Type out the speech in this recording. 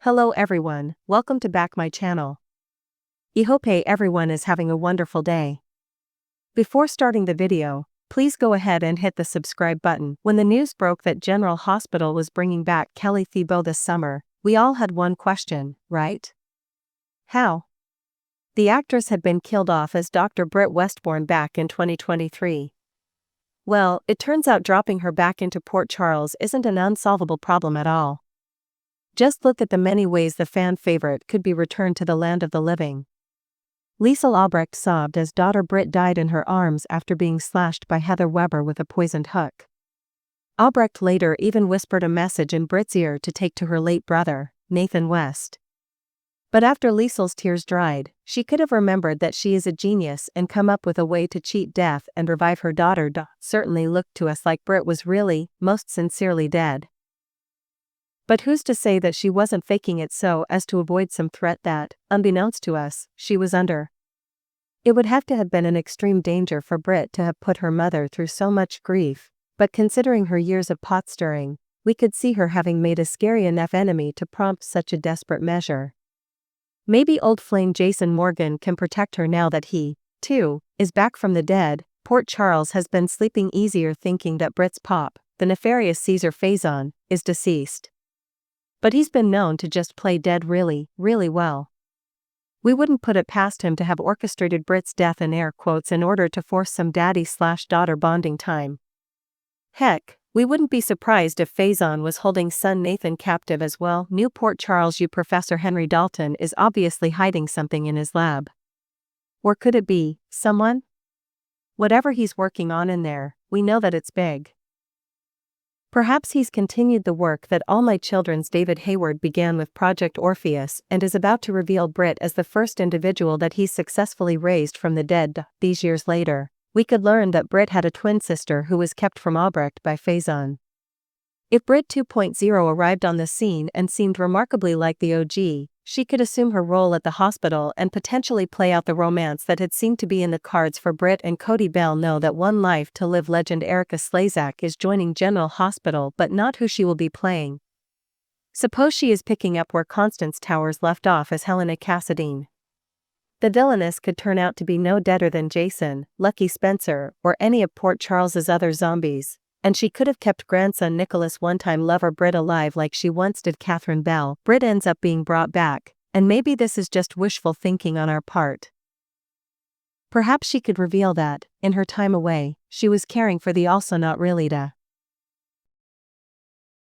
Hello everyone, welcome to back my channel. I hope everyone is having a wonderful day. Before starting the video, please go ahead and hit the subscribe button. When the news broke that General Hospital was bringing back Kelly Thiebaud this summer, we all had one question, right? How? The actress had been killed off as Dr. Britt Westbourne back in 2023. Well, it turns out dropping her back into Port Charles isn't an unsolvable problem at all. Just look at the many ways the fan favorite could be returned to the land of the living. Liesl Albrecht sobbed as daughter Britt died in her arms after being slashed by Heather Weber with a poisoned hook. Albrecht later even whispered a message in Britt's ear to take to her late brother, Nathan West. But after Liesl's tears dried, she could have remembered that she is a genius and come up with a way to cheat death and revive her daughter. Certainly looked to us like Britt was really, most sincerely dead. But who's to say that she wasn't faking it so as to avoid some threat that, unbeknownst to us, she was under? It would have to have been an extreme danger for Britt to have put her mother through so much grief, but considering her years of pot stirring, we could see her having made a scary enough enemy to prompt such a desperate measure. Maybe old flame Jason Morgan can protect her now that he, too, is back from the dead. Port Charles has been sleeping easier thinking that Britt's pop, the nefarious Caesar Faison, is deceased. But he's been known to just play dead really, really well. We wouldn't put it past him to have orchestrated Britt's death in air quotes in order to force some daddy/daughter bonding time. Heck, we wouldn't be surprised if Faison was holding son Nathan captive as well. New Port Charles Professor Henry Dalton is obviously hiding something in his lab. Or could it be someone? Whatever he's working on in there, we know that it's big. Perhaps he's continued the work that All My Children's David Hayward began with Project Orpheus and is about to reveal Britt as the first individual that he's successfully raised from the dead. These years later, we could learn that Britt had a twin sister who was kept from Albrecht by Faison. If Britt 2.0 arrived on the scene and seemed remarkably like the OG, she could assume her role at the hospital and potentially play out the romance that had seemed to be in the cards for Britt and Cody Bell. Know that One Life to Live legend Erica Slezak is joining General Hospital, but not who she will be playing. Suppose she is picking up where Constance Towers left off as Helena Cassadine. The villainess could turn out to be no deader than Jason, Lucky Spencer, or any of Port Charles's other zombies, and she could have kept grandson Nicholas one-time lover Britt alive like she once did Catherine Bell. Britt ends up being brought back, and maybe this is just wishful thinking on our part. Perhaps she could reveal that, in her time away, she was caring for the also not really